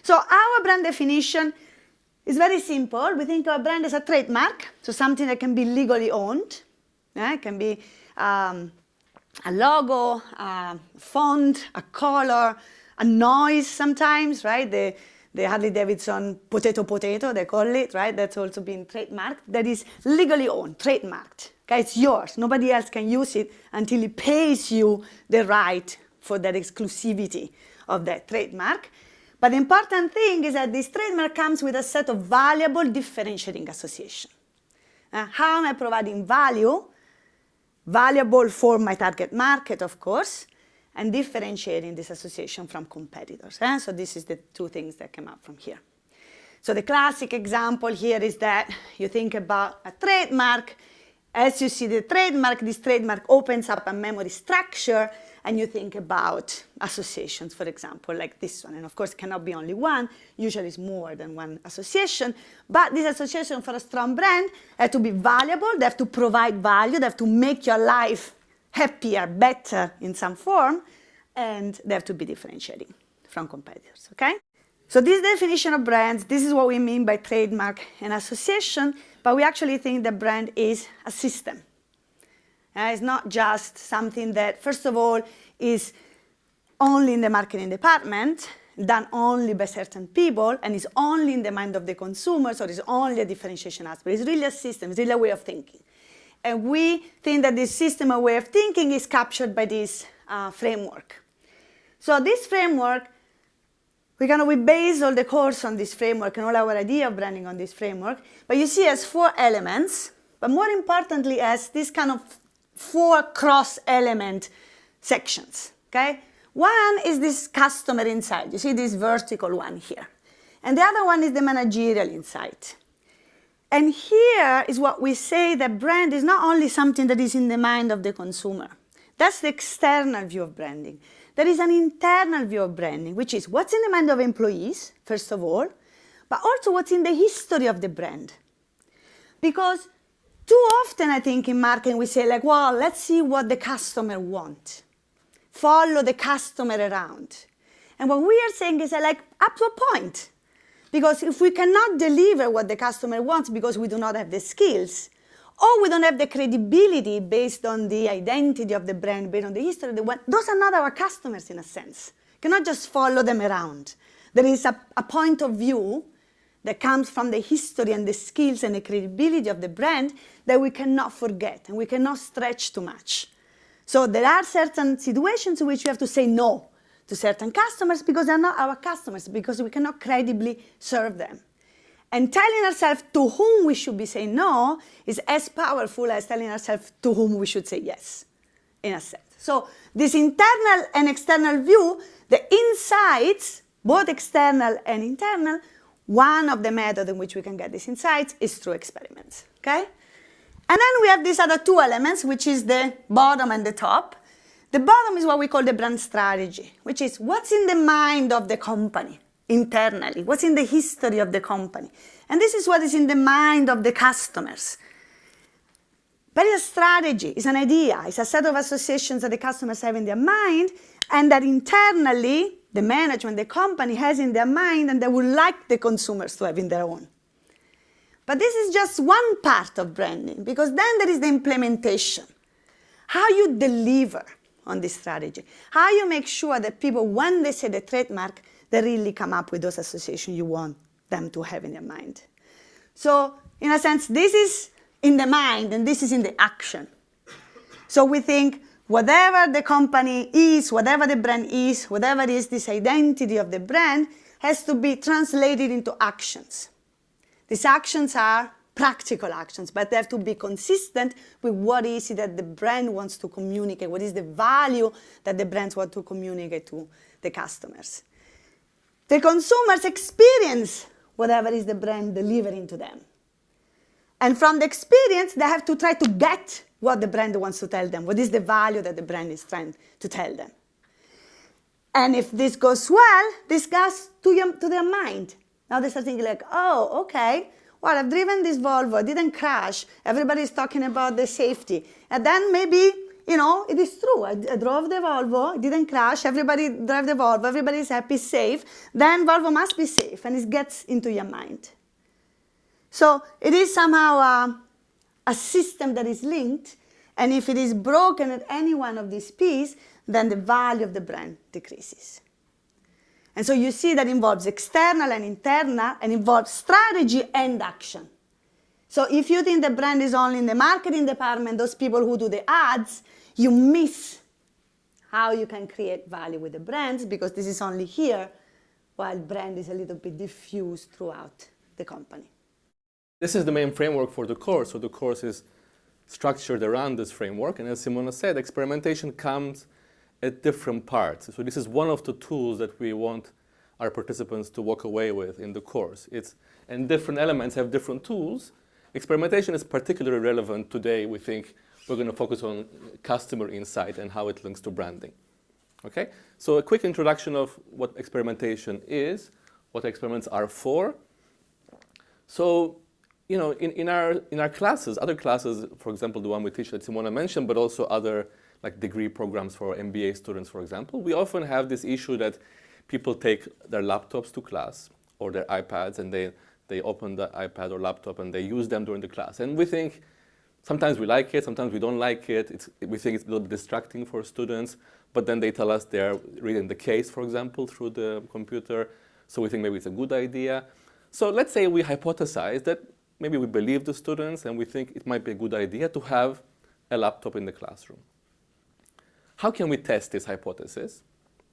So our brand definition is very simple. We think of a brand as a trademark, so something that can be legally owned. It can be a logo, a font, a color, a noise sometimes, right? The Harley Davidson potato, they call it, right? That's also been trademarked. That is legally owned, trademarked. Okay, it's yours. Nobody else can use it until it pays you the right for that exclusivity of that trademark. But the important thing is that this trademark comes with a set of valuable differentiating associations. How am I providing value? Valuable for my target market, of course, and differentiating this association from competitors. So this is the two things that come up from here. So the classic example here is that you think about a trademark. As you see the trademark, this trademark opens up a memory structure, and you think about associations, for example, like this one. And of course, it cannot be only one. Usually it's more than one association. But this association for a strong brand have to be valuable. They have to provide value. They have to make your life happier, better in some form, and they have to be differentiating from competitors, okay? So this definition of brands, this is what we mean by trademark and association, but we actually think that brand is a system. It's not just something that, first of all, is only in the marketing department, done only by certain people, and is only in the mind of the consumers, or is only a differentiation aspect. It's really a system, it's really a way of thinking. And we think that this system or way of thinking is captured by this framework. So this framework, we base all the course on this framework and all our idea of branding on this framework. But you see it has 4 elements, but more importantly as this kind of 4 cross-element sections, okay? One is this customer insight. You see this vertical one here. And the other one is the managerial insight. And here is what we say that brand is not only something that is in the mind of the consumer. That's the external view of branding. There is an internal view of branding, which is what's in the mind of employees, first of all, but also what's in the history of the brand. Because too often, I think, in marketing, we say, like, well, let's see what the customer wants. Follow the customer around. And what we are saying is, like, up to a point. Because if we cannot deliver what the customer wants because we do not have the skills, or we don't have the credibility based on the identity of the brand, based on the history of the brand, those are not our customers in a sense. You cannot just follow them around. There is a point of view that comes from the history and the skills and the credibility of the brand that we cannot forget and we cannot stretch too much. So there are certain situations in which we have to say no to certain customers because they're not our customers, because we cannot credibly serve them. And telling ourselves to whom we should be saying no is as powerful as telling ourselves to whom we should say yes, in a sense. So this internal and external view, the insights, both external and internal, one of the methods in which we can get these insights is through experiments, okay? And then we have these other 2 elements, which is the bottom and the top. The bottom is what we call the brand strategy, which is what's in the mind of the company internally, what's in the history of the company. And this is what is in the mind of the customers. But it's a strategy, it's an idea, it's a set of associations that the customers have in their mind and that internally the management, the company has in their mind and they would like the consumers to have in their own. But this is just one part of branding, because then there is the implementation. How you deliver on this strategy. How you make sure that people, when they say the trademark, they really come up with those associations you want them to have in their mind. So, in a sense, this is in the mind and this is in the action. So we think whatever the company is, whatever the brand is, whatever is this identity of the brand, has to be translated into actions. These actions are practical actions, but they have to be consistent with what is it that the brand wants to communicate, what is the value that the brands want to communicate to the customers. The consumers experience whatever is the brand delivering to them. And from the experience, they have to try to get what the brand wants to tell them, what is the value that the brand is trying to tell them. And if this goes well, this goes to their mind. Now they start thinking like, oh, okay, well, I've driven this Volvo, I didn't crash, everybody's talking about the safety. And then maybe you know, it is true. I drove the Volvo, it didn't crash, everybody drive the Volvo, everybody is happy, safe. Then Volvo must be safe, and it gets into your mind. So it is somehow a system that is linked, and if it is broken at any one of these pieces, then the value of the brand decreases. And so you see that involves external and internal, and involves strategy and action. So if you think the brand is only in the marketing department, those people who do the ads, you miss how you can create value with the brands, because this is only here, while brand is a little bit diffused throughout the company. This is the main framework for the course. So the course is structured around this framework. And as Simona said, experimentation comes at different parts. So this is one of the tools that we want our participants to walk away with in the course. And different elements have different tools. Experimentation is particularly relevant today. We think we're going to focus on customer insight and how it links to branding. Okay? So a quick introduction of what experimentation is, what experiments are for. So, you know, in our classes, other classes, for example, the one we teach that Simona mentioned, but also other like degree programs for MBA students, for example, we often have this issue that people take their laptops to class or their iPads, and they open the iPad or laptop and they use them during the class. And we think, sometimes we like it, sometimes we don't like it. We think it's a little bit distracting for students, but then they tell us they're reading the case, for example, through the computer. So we think maybe it's a good idea. So let's say we hypothesize that maybe we believe the students and we think it might be a good idea to have a laptop in the classroom. How can we test this hypothesis?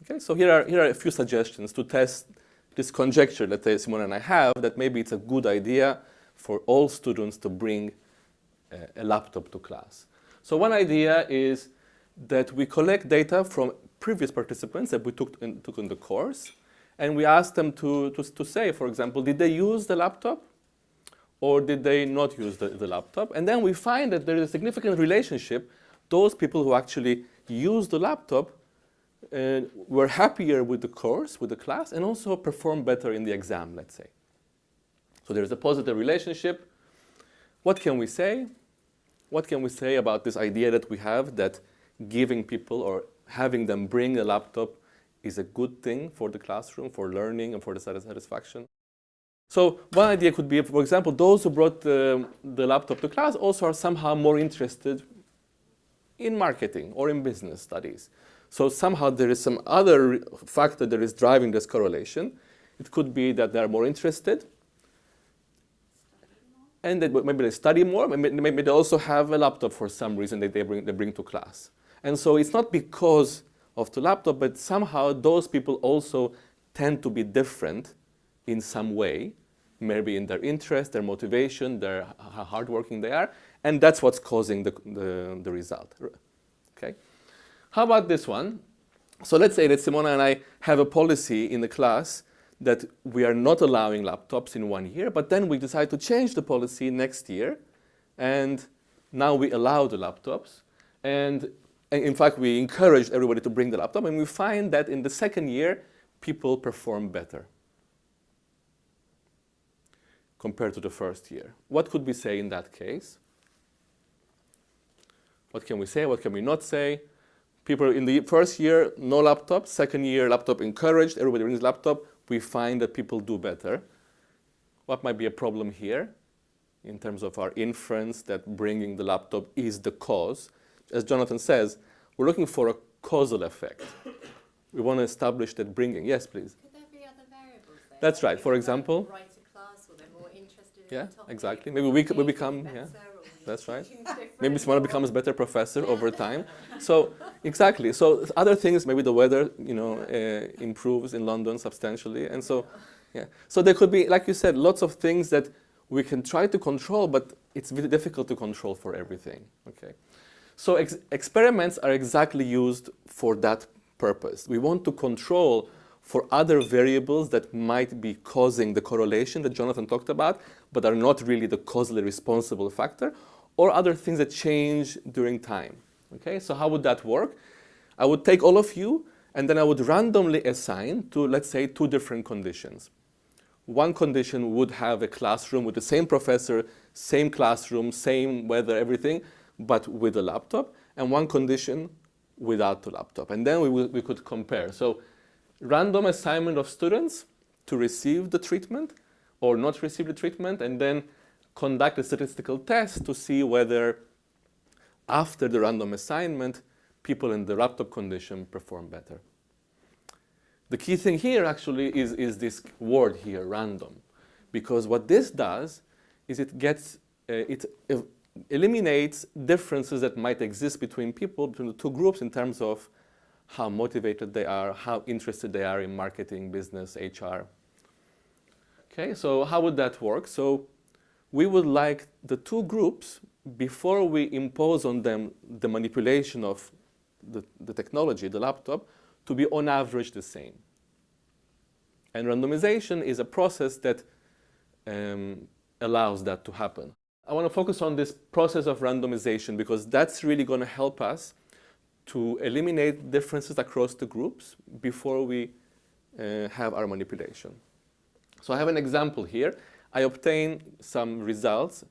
Okay, so here are a few suggestions to test this conjecture that Simona and I have, that maybe it's a good idea for all students to bring a laptop to class. So one idea is that we collect data from previous participants that we took in the course, and we ask them to say, for example, did they use the laptop or did they not use the laptop? And then we find that there is a significant relationship. Those people who actually use the laptop were happier with the course, with the class, and also performed better in the exam, let's say. So there's a positive relationship. What can we say? What can we say about this idea that we have that giving people or having them bring a laptop is a good thing for the classroom, for learning, and for the satisfaction? So one idea could be, for example, those who brought the laptop to class also are somehow more interested in marketing or in business studies. So somehow there is some other factor that is driving this correlation. It could be that they are more interested, and that maybe they study more. Maybe they also have a laptop for some reason that they bring to class. And so it's not because of the laptop, but somehow those people also tend to be different in some way, maybe in their interest, their motivation, how hardworking they are, and that's what's causing the result. Okay. How about this one? So let's say that Simona and I have a policy in the class that we are not allowing laptops in 1 year, but then we decide to change the policy next year, and now we allow the laptops. And in fact, we encourage everybody to bring the laptop, and we find that in the second year, people perform better compared to the first year. What could we say in that case? What can we say? What can we not say? People in the first year, no laptop. Second year, laptop encouraged. Everybody brings laptop. We find that people do better. What might be a problem here in terms of our inference that bringing the laptop is the cause? As Jonathan says, we're looking for a causal effect. We want to establish that bringing. Yes, please. Could there be other variables there? That's right. For example. Write a class, or they're more interested in Yeah, the topic. exactly. Maybe we become. Yeah. That's right. Maybe Simona becomes a better professor over time. So exactly. So other things, maybe the weather, improves in London substantially, and so yeah. So there could be, like you said, lots of things that we can try to control, but it's really difficult to control for everything. Okay. So experiments are exactly used for that purpose. We want to control for other variables that might be causing the correlation that Jonathan talked about, but are not really the causally responsible factor, or other things that change during time. Okay, so how would that work? I would take all of you, and then I would randomly assign to, let's say, 2 different conditions. One condition would have a classroom with the same professor, same classroom, same weather, everything, but with a laptop. and one condition without the laptop. And then we could compare. So random assignment of students to receive the treatment or not receive the treatment, and then conduct a statistical test to see whether after the random assignment, people in the laptop condition perform better. The key thing here actually is this word here, random, because what this does is it eliminates differences that might exist between people, between the two groups, in terms of how motivated they are, how interested they are in marketing, business, HR. Okay, so how would that work? So we would like the two groups, before we impose on them the manipulation of the technology, the laptop, to be on average the same. And randomization is a process that allows that to happen. I want to focus on this process of randomization because that's really going to help us to eliminate differences across the groups before we have our manipulation. So I have an example here. I obtained some results,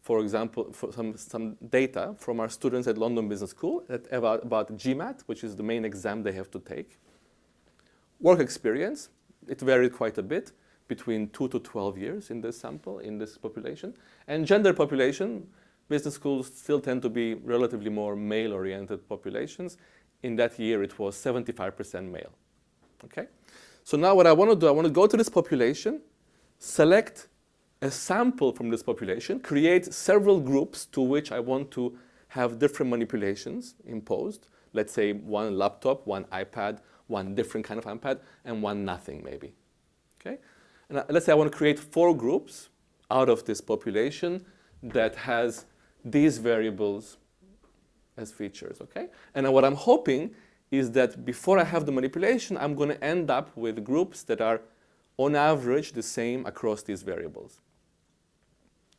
for example, for some data from our students at London Business School about GMAT, which is the main exam they have to take. Work experience, it varied quite a bit, between 2 to 12 years in this sample, in this population. And gender population, business schools still tend to be relatively more male-oriented populations. In that year, it was 75% male. Okay? So now what I want to do, I want to go to this population, select a sample from this population, create several groups to which I want to have different manipulations imposed. Let's say one laptop, one iPad, one different kind of iPad, and one nothing maybe. Okay? And let's say I want to create 4 groups out of this population that has these variables as features, okay? And what I'm hoping is that before I have the manipulation, I'm going to end up with groups that are on average the same across these variables.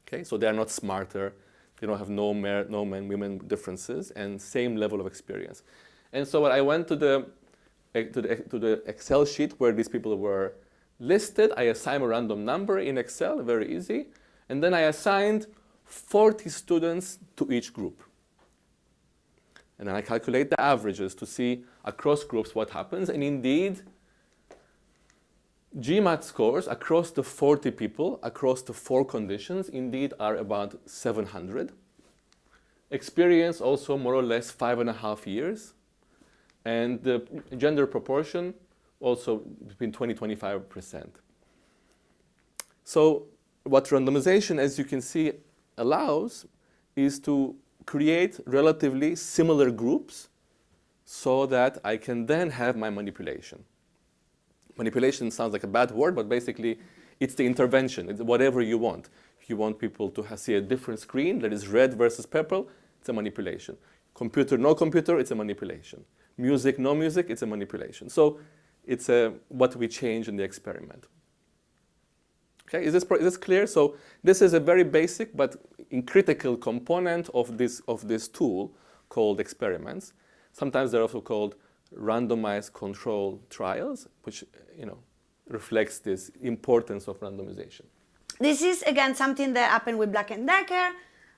Okay, so they are not smarter, they don't have no men, women differences, and same level of experience. And so I went to the Excel sheet where these people were listed. I assigned a random number in Excel, very easy. And then I assigned 40 students to each group. And then I calculate the averages to see across groups what happens. And indeed, GMAT scores across the 40 people, across the 4 conditions, indeed are about 700. Experience also more or less 5.5 years. And the gender proportion also between 20-25%. So what randomization, as you can see, allows is to create relatively similar groups so that I can then have my manipulation. Manipulation sounds like a bad word, but basically it's the intervention. It's whatever you want. If you want people to see a different screen that is red versus purple, it's a manipulation. Computer, no computer, it's a manipulation. Music, no music, it's a manipulation. So it's what we change in the experiment. Okay, is this clear? So this is a very basic but critical component of this tool called experiments. Sometimes they're also called randomized control trials, which reflects this importance of randomization. This is again something that happened with Black & Decker.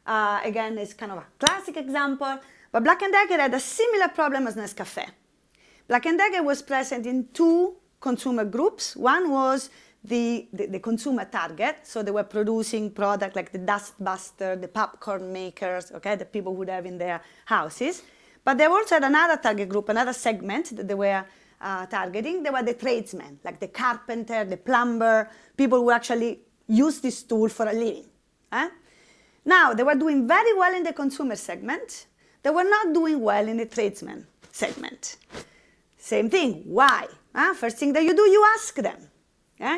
Again, it's kind of a classic example. But Black & Decker had a similar problem as Nescafé. Black & Decker was present in 2 consumer groups. One was the consumer target, so they were producing products like the dust buster, the popcorn makers, okay, that people would have in their houses. But they also had another target group, another segment that they were targeting. They were the tradesmen, like the carpenter, the plumber, people who actually use this tool for a living. Now, they were doing very well in the consumer segment. They were not doing well in the tradesman segment. Same thing, why? First thing that you do, you ask them.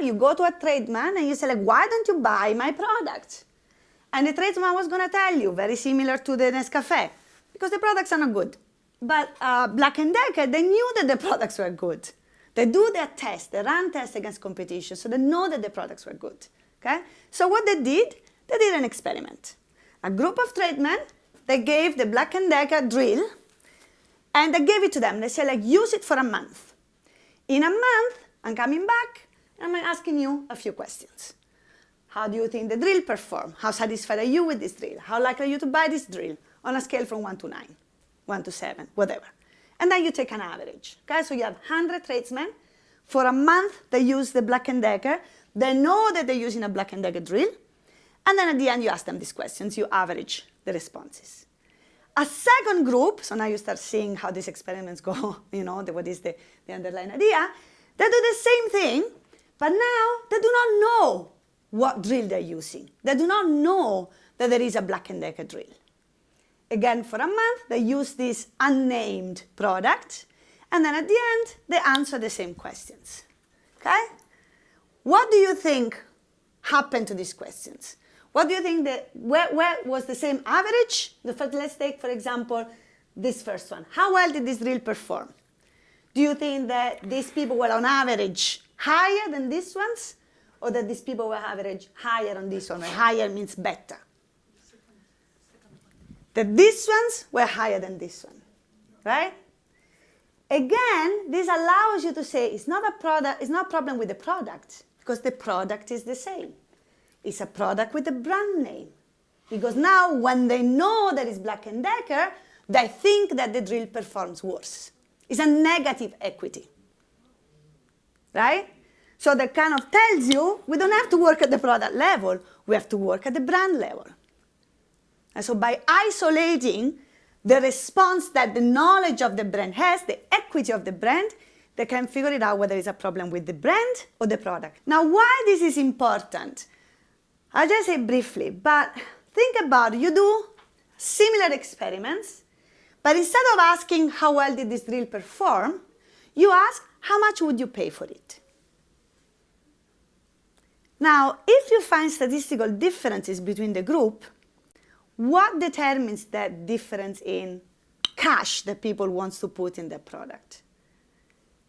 You go to a tradesman and you say, like, why don't you buy my product? And the tradesman was going to tell you, very similar to the Nescafé, because the products are not good. But Black & Decker, they knew that the products were good. They do their tests, they run tests against competition, so they know that the products were good. Okay? So what they did an experiment. A group of tradesmen, they gave the Black & Decker drill, and they gave it to them. They said, like, use it for a month. In a month, I'm coming back, and I'm asking you a few questions. How do you think the drill performed? How satisfied are you with this drill? How likely are you to buy this drill? On a scale from 1 to 9. 1 to 7, whatever. And then you take an average. Okay, so you have 100 tradesmen. For a month, they use the Black & Decker. They know that they're using a Black & Decker drill. And then at the end, you ask them these questions. You average the responses. A second group, so now you start seeing how these experiments go, what is the underlying idea. They do the same thing, but now they do not know what drill they're using. They do not know that there is a Black & Decker drill. Again, for a month, they use this unnamed product, and then at the end, they answer the same questions. Okay? What do you think happened to these questions? What do you think where was the same average? Let's take, for example, this first one. How well did this drill perform? Do you think that these people were on average higher than these ones? Or that these people were average higher on this one, where higher means better? That these ones were higher than this one, right? Again, this allows you to say it's not a problem with the product, because the product is the same. It's a product with a brand name. Because now when they know that it's Black & Decker, they think that the drill performs worse. It's a negative equity, right? So that kind of tells you we don't have to work at the product level, we have to work at the brand level. And so by isolating the response that the knowledge of the brand has, the equity of the brand, they can figure it out whether it's a problem with the brand or the product. Now, why this is important? I'll just say briefly, but think about it. You do similar experiments, but instead of asking how well did this drill perform, you ask how much would you pay for it? Now, if you find statistical differences between the group, what determines that difference in cash that people want to put in their product?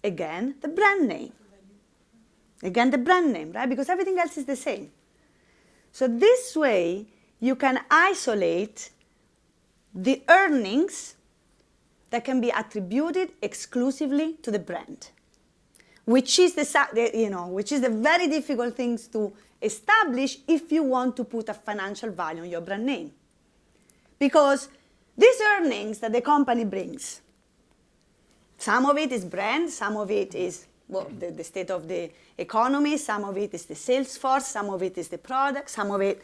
Again, the brand name. Again, the brand name, right? Because everything else is the same. So this way, you can isolate the earnings that can be attributed exclusively to the brand, which is the very difficult things to establish if you want to put a financial value on your brand name. Because these earnings that the company brings, some of it is brand, some of it is the state of the economy, some of it is the sales force, some of it is the product, some of it.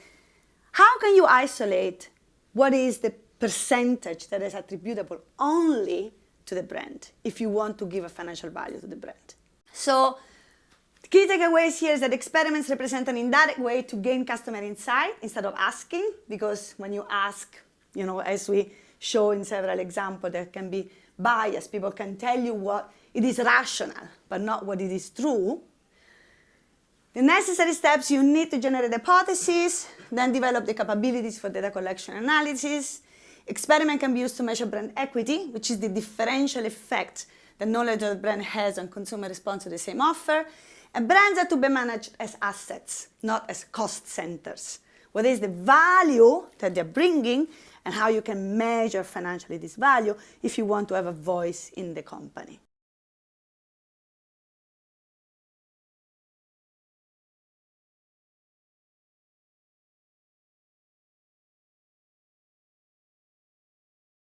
How can you isolate what is the percentage that is attributable only to the brand if you want to give a financial value to the brand? So the key takeaways here is that experiments represent an indirect way to gain customer insight instead of asking, because when you ask, as we show in several examples, there can be bias. People can tell you what it is rational, but not what it is true. The necessary steps: you need to generate hypotheses, then develop the capabilities for data collection and analysis. Experiment can be used to measure brand equity, which is the differential effect the knowledge of the brand has on consumer response to the same offer. And brands are to be managed as assets, not as cost centers. What is the value that they're bringing and how you can measure financially this value if you want to have a voice in the company.